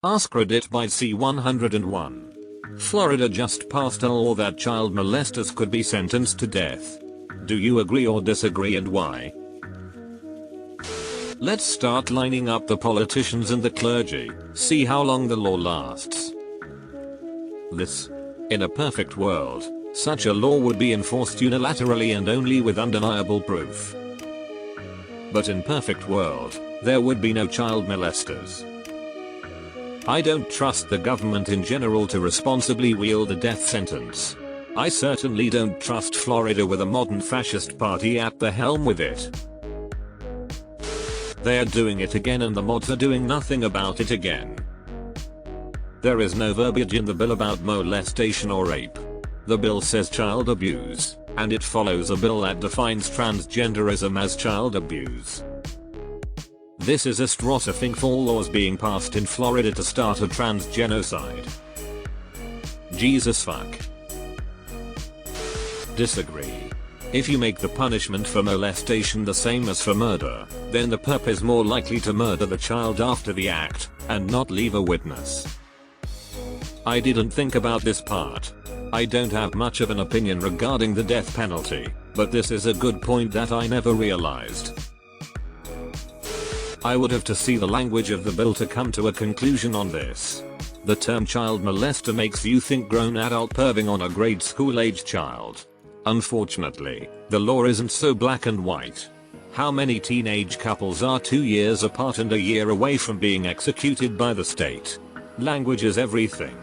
AskReddit by C101. Florida just passed a law that child molesters could be sentenced to death. Do you agree or disagree, and why? Let's start lining up the politicians and the clergy, see how long the law lasts. In a perfect world, such a law would be enforced unilaterally and only with undeniable proof. But in perfect world, there would be no child molesters. I don't trust the government in general to responsibly wield a death sentence. I certainly don't trust Florida with a modern fascist party at the helm with it. They're doing it again, and the mods are doing nothing about it again. There is no verbiage in the bill about molestation or rape. The bill says child abuse, and it follows a bill that defines transgenderism as child abuse. This is a straw to think for laws being passed in Florida to start a trans genocide. Jesus fuck. Disagree. If you make the punishment for molestation the same as for murder, then the perp is more likely to murder the child after the act, and not leave a witness. I didn't think about this part. I don't have much of an opinion regarding the death penalty, but this is a good point that I never realized. I would have to see the language of the bill to come to a conclusion on this. The term child molester makes you think grown adult perving on a grade school age child. Unfortunately, the law isn't so black and white. How many teenage couples are 2 years apart and a year away from being executed by the state? Language is everything.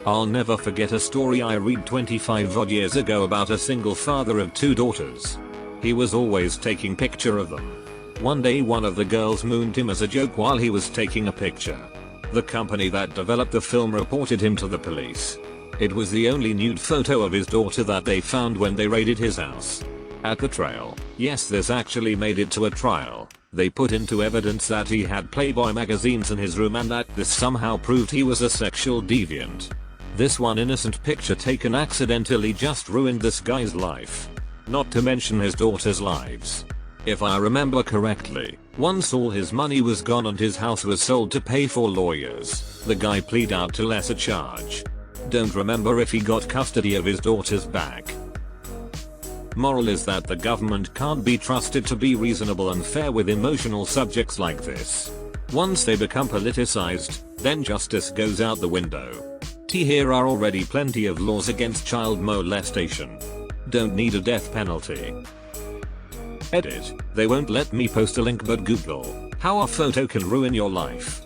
I'll never forget a story I read 25 odd years ago about a single father of 2 daughters. He was always taking picture of them. One day one of the girls mooned him as a joke while he was taking a picture. The company that developed the film reported him to the police. It was the only nude photo of his daughter that they found when they raided his house. At the trial, yes, this actually made it to a trial, they put into evidence that he had Playboy magazines in his room and that this somehow proved he was a sexual deviant. This one innocent picture taken accidentally just ruined this guy's life. Not to mention his daughter's lives. If I remember correctly, once all his money was gone and his house was sold to pay for lawyers, the guy pleaded out to lesser charge. Don't remember if he got custody of his daughters back. Moral is that the government can't be trusted to be reasonable and fair with emotional subjects like this. Once they become politicized, then justice goes out the window. Here are already plenty of laws against child molestation. Don't need a death penalty. Edit. They won't let me post a link, but Google how a photo can ruin your life.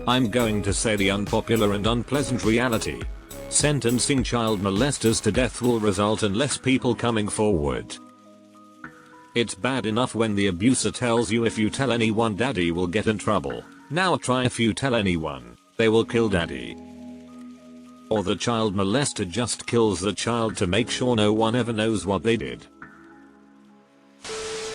I'm going to say the unpopular and unpleasant reality. Sentencing child molesters to death will result in less people coming forward. It's bad enough when the abuser tells you if you tell anyone daddy will get in trouble. Now try if you tell anyone, they will kill daddy. Or the child molester just kills the child to make sure no one ever knows what they did.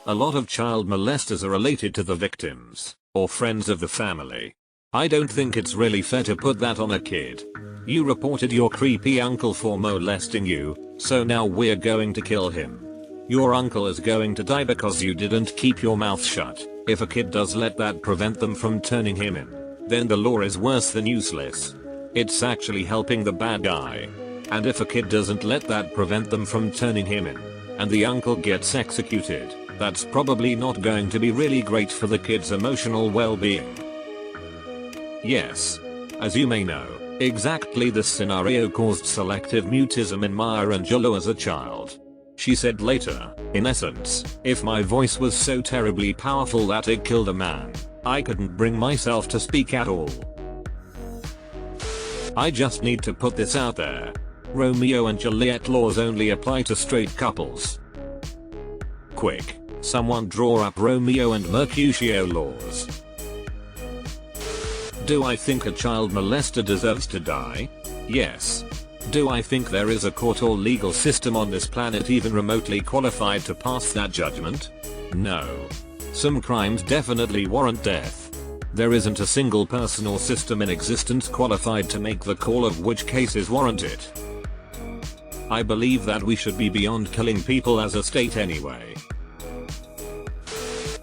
A lot of child molesters are related to the victims, or friends of the family. I don't think it's really fair to put that on a kid. You reported your creepy uncle for molesting you, so now we're going to kill him. Your uncle is going to die because you didn't keep your mouth shut. If a kid does let that prevent them from turning him in, then the law is worse than useless. It's actually helping the bad guy. And if a kid doesn't let that prevent them from turning him in, and the uncle gets executed, that's probably not going to be really great for the kid's emotional well-being. Yes. As you may know, exactly this scenario caused selective mutism in Maya Angelou as a child. She said later, in essence, if my voice was so terribly powerful that it killed a man, I couldn't bring myself to speak at all. I just need to put this out there. Romeo and Juliet laws only apply to straight couples. Quick, someone draw up Romeo and Mercutio laws. Do I think a child molester deserves to die? Yes. Do I think there is a court or legal system on this planet even remotely qualified to pass that judgment? No. Some crimes definitely warrant death. There isn't a single person or system in existence qualified to make the call of which cases warrant it. I believe that we should be beyond killing people as a state anyway.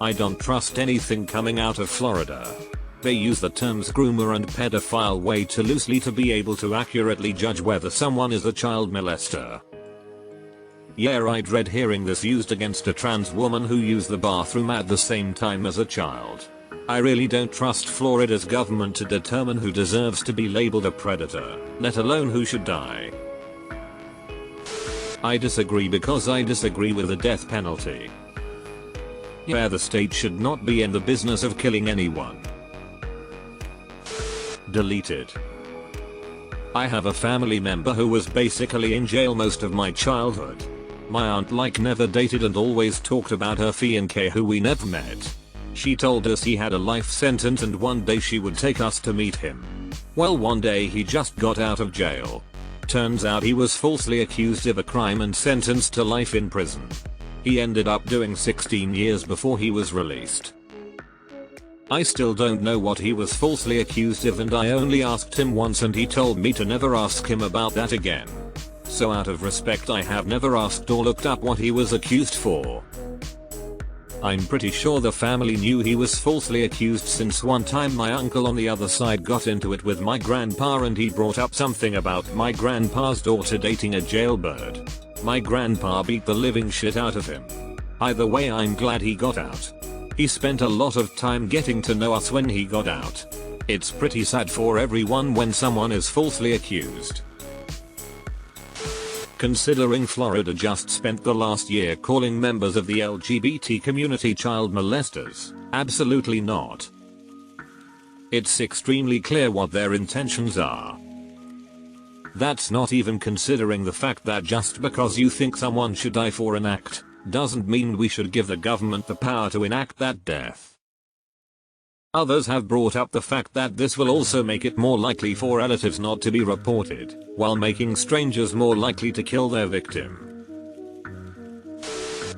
I don't trust anything coming out of Florida. They use the terms groomer and pedophile way too loosely to be able to accurately judge whether someone is a child molester. Yeah, I dread hearing this used against a trans woman who used the bathroom at the same time as a child. I really don't trust Florida's government to determine who deserves to be labeled a predator, let alone who should die. I disagree because I disagree with the death penalty. Yeah, the state should not be in the business of killing anyone. Deleted. I have a family member who was basically in jail most of my childhood. My aunt never dated and always talked about her fiancé who we never met. She told us he had a life sentence and one day she would take us to meet him. Well, one day he just got out of jail. Turns out he was falsely accused of a crime and sentenced to life in prison. He ended up doing 16 years before he was released. I still don't know what he was falsely accused of and I only asked him once and he told me to never ask him about that again. So out of respect I have never asked or looked up what he was accused for. I'm pretty sure the family knew he was falsely accused since one time my uncle on the other side got into it with my grandpa and he brought up something about my grandpa's daughter dating a jailbird. My grandpa beat the living shit out of him. Either way, I'm glad he got out. He spent a lot of time getting to know us when he got out. It's pretty sad for everyone when someone is falsely accused. Considering Florida just spent the last year calling members of the LGBT community child molesters, absolutely not. It's extremely clear what their intentions are. That's not even considering the fact that just because you think someone should die for an act, doesn't mean we should give the government the power to enact that death. Others have brought up the fact that this will also make it more likely for relatives not to be reported, while making strangers more likely to kill their victim.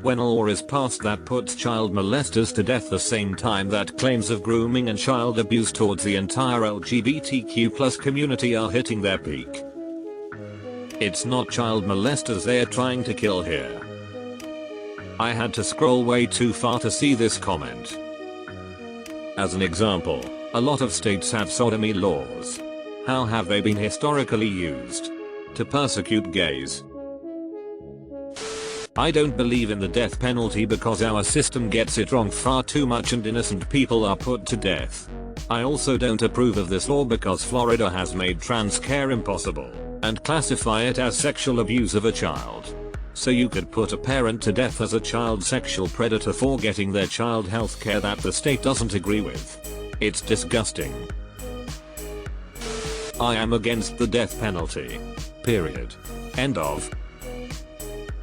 When a law is passed that puts child molesters to death the same time that claims of grooming and child abuse towards the entire LGBTQ+ community are hitting their peak. It's not child molesters they're trying to kill here. I had to scroll way too far to see this comment. As an example, a lot of states have sodomy laws. How have they been historically used? To persecute gays. I don't believe in the death penalty because our system gets it wrong far too much and innocent people are put to death. I also don't approve of this law because Florida has made trans care impossible and classify it as sexual abuse of a child. So you could put a parent to death as a child sexual predator for getting their child health care that the state doesn't agree with. It's disgusting. I am against the death penalty. Period. End of.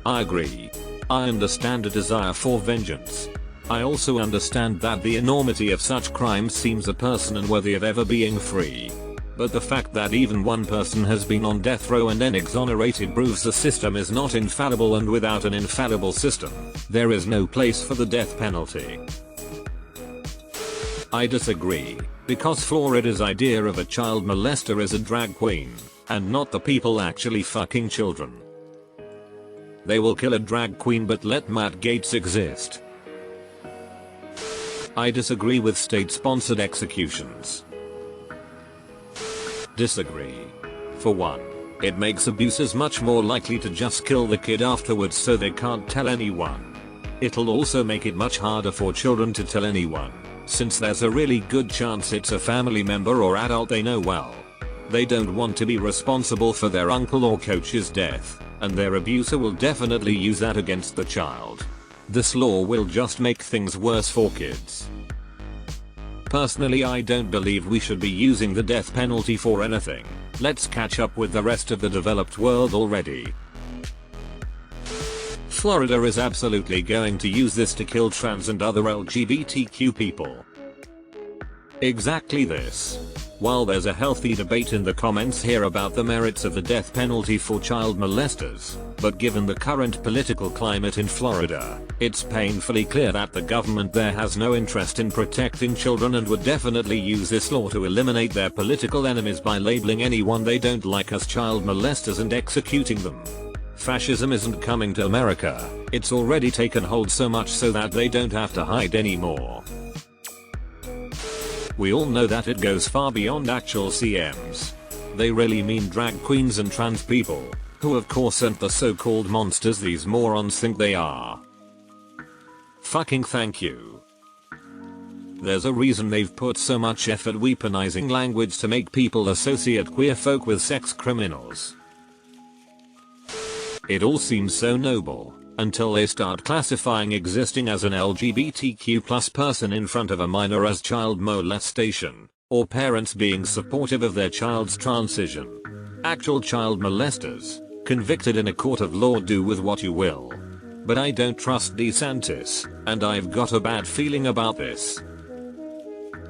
I agree. I understand a desire for vengeance. I also understand that the enormity of such crimes seems a person unworthy of ever being free. But the fact that even one person has been on death row and then exonerated proves the system is not infallible, and without an infallible system, there is no place for the death penalty. I disagree, because Florida's idea of a child molester is a drag queen, and not the people actually fucking children. They will kill a drag queen but let Matt Gaetz exist. I disagree with state-sponsored executions. Disagree. For one, it makes abusers much more likely to just kill the kid afterwards so they can't tell anyone. It'll also make it much harder for children to tell anyone, since there's a really good chance it's a family member or adult they know well. They don't want to be responsible for their uncle or coach's death, and their abuser will definitely use that against the child. This law will just make things worse for kids. Personally, I don't believe we should be using the death penalty for anything. Let's catch up with the rest of the developed world already. Florida is absolutely going to use this to kill trans and other LGBTQ people. Exactly this. While there's a healthy debate in the comments here about the merits of the death penalty for child molesters, but given the current political climate in Florida, it's painfully clear that the government there has no interest in protecting children and would definitely use this law to eliminate their political enemies by labeling anyone they don't like as child molesters and executing them. Fascism isn't coming to America, it's already taken hold so much so that they don't have to hide anymore. We all know that it goes far beyond actual CMs. They really mean drag queens and trans people, who of course aren't the so-called monsters these morons think they are. Fucking thank you. There's a reason they've put so much effort weaponizing language to make people associate queer folk with sex criminals. It all seems so noble, until they start classifying existing as an LGBTQ+ person in front of a minor as child molestation, or parents being supportive of their child's transition. Actual child molesters, convicted in a court of law. Do with what you will. But I don't trust DeSantis, and I've got a bad feeling about this.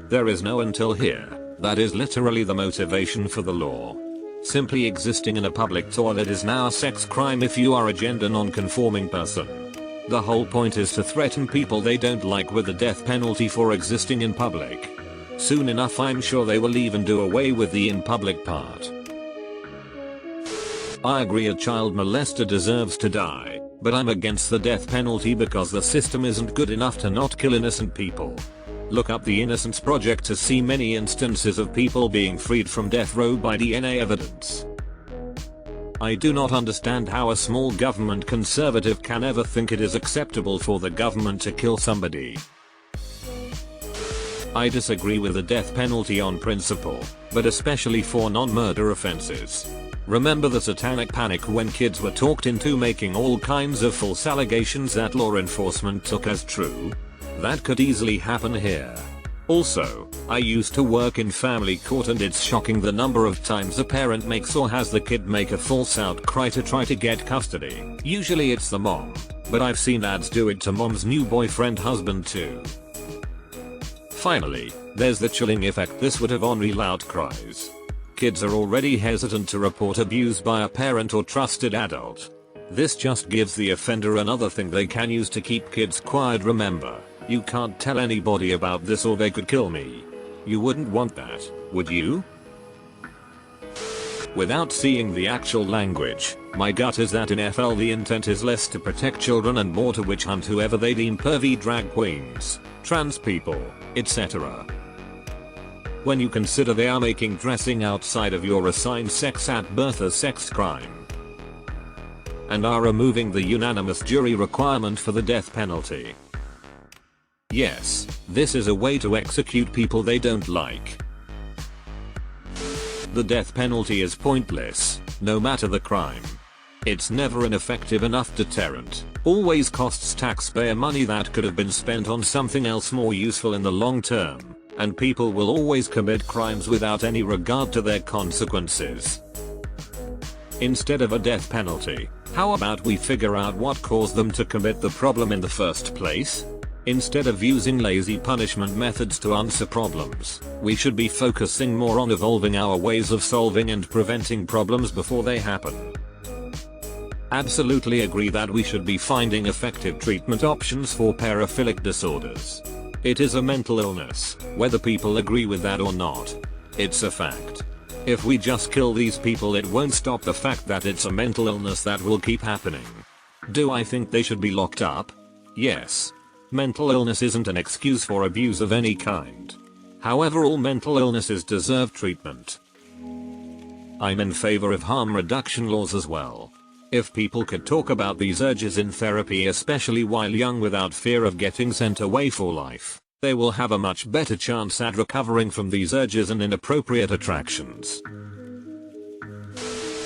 There is no until here. That is literally the motivation for the law. Simply existing in a public toilet is now a sex crime if you are a gender non-conforming person. The whole point is to threaten people they don't like with the death penalty for existing in public. Soon enough I'm sure they will even do away with the in public part. I agree a child molester deserves to die, but I'm against the death penalty because the system isn't good enough to not kill innocent people. Look up the Innocence Project to see many instances of people being freed from death row by DNA evidence. I do not understand how a small government conservative can ever think it is acceptable for the government to kill somebody. I disagree with the death penalty on principle, but especially for non-murder offenses. Remember the satanic panic when kids were talked into making all kinds of false allegations that law enforcement took as true? That could easily happen here. Also, I used to work in family court and it's shocking the number of times a parent makes or has the kid make a false outcry to try to get custody. Usually it's the mom, but I've seen dads do it to mom's new boyfriend husband too. Finally, there's the chilling effect this would have on real outcries. Kids are already hesitant to report abuse by a parent or trusted adult. This just gives the offender another thing they can use to keep kids quiet. Remember, you can't tell anybody about this or they could kill me. You wouldn't want that, would you? Without seeing the actual language, my gut is that in FL the intent is less to protect children and more to witch hunt whoever they deem pervy drag queens, trans people, etc. When you consider they are making dressing outside of your assigned sex at birth a sex crime, and are removing the unanimous jury requirement for the death penalty. Yes, this is a way to execute people they don't like. The death penalty is pointless, no matter the crime. It's never an effective enough deterrent, always costs taxpayer money that could have been spent on something else more useful in the long term, and people will always commit crimes without any regard to their consequences. Instead of a death penalty, how about we figure out what caused them to commit the problem in the first place? Instead of using lazy punishment methods to answer problems, we should be focusing more on evolving our ways of solving and preventing problems before they happen. Absolutely agree that we should be finding effective treatment options for paraphilic disorders. It is a mental illness, whether people agree with that or not. It's a fact. If we just kill these people it won't stop the fact that it's a mental illness that will keep happening. Do I think they should be locked up? Yes. Mental illness isn't an excuse for abuse of any kind. However, all mental illnesses deserve treatment. I'm in favor of harm reduction laws as well. If people could talk about these urges in therapy, especially while young, without fear of getting sent away for life, they will have a much better chance at recovering from these urges and inappropriate attractions.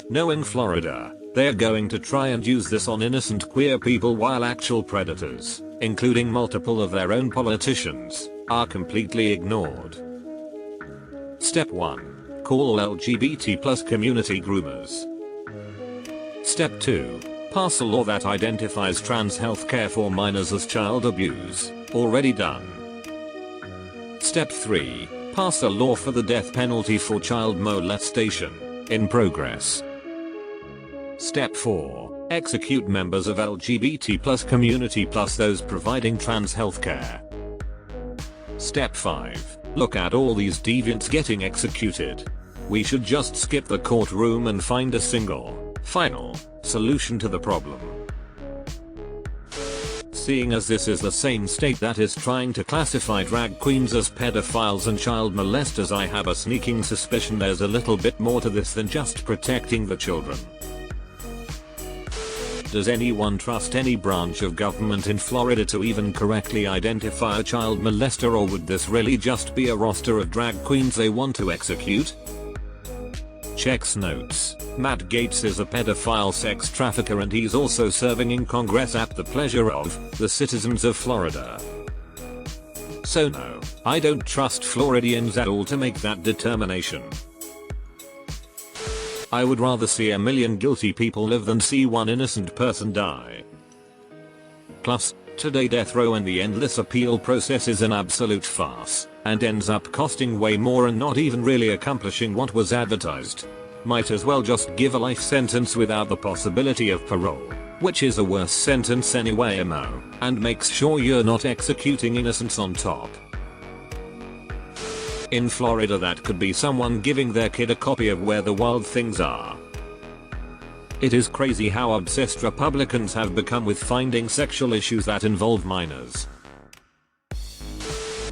Knowing Florida, they are going to try and use this on innocent queer people while actual predators, including multiple of their own politicians, are completely ignored. Step 1. Call all LGBT+ community groomers. Step 2. Pass a law that identifies trans healthcare for minors as child abuse. Already done. Step 3. Pass a law for the death penalty for child molestation. In progress. Step 4. Execute members of LGBT+ community plus those providing trans healthcare. Step 5. Look at all these deviants getting executed. We should just skip the courtroom and find a single, final, Solution to the problem. Seeing as this is the same state that is trying to classify drag queens as pedophiles and child molesters, I have a sneaking suspicion there's a little bit more to this than just protecting the children. Does anyone trust any branch of government in Florida to even correctly identify a child molester, or would this really just be a roster of drag queens they want to execute? Checks notes. Matt Gaetz is a pedophile sex trafficker and he's also serving in Congress at the pleasure of the citizens of Florida. So no, I don't trust Floridians at all to make that determination. I would rather see a million guilty people live than see one innocent person die. Plus, today death row and the endless appeal process is an absolute farce, and ends up costing way more and not even really accomplishing what was advertised. Might as well just give a life sentence without the possibility of parole, which is a worse sentence anyway, and makes sure you're not executing innocents on top. In Florida, that could be someone giving their kid a copy of Where the Wild Things Are. It is crazy how obsessed Republicans have become with finding sexual issues that involve minors.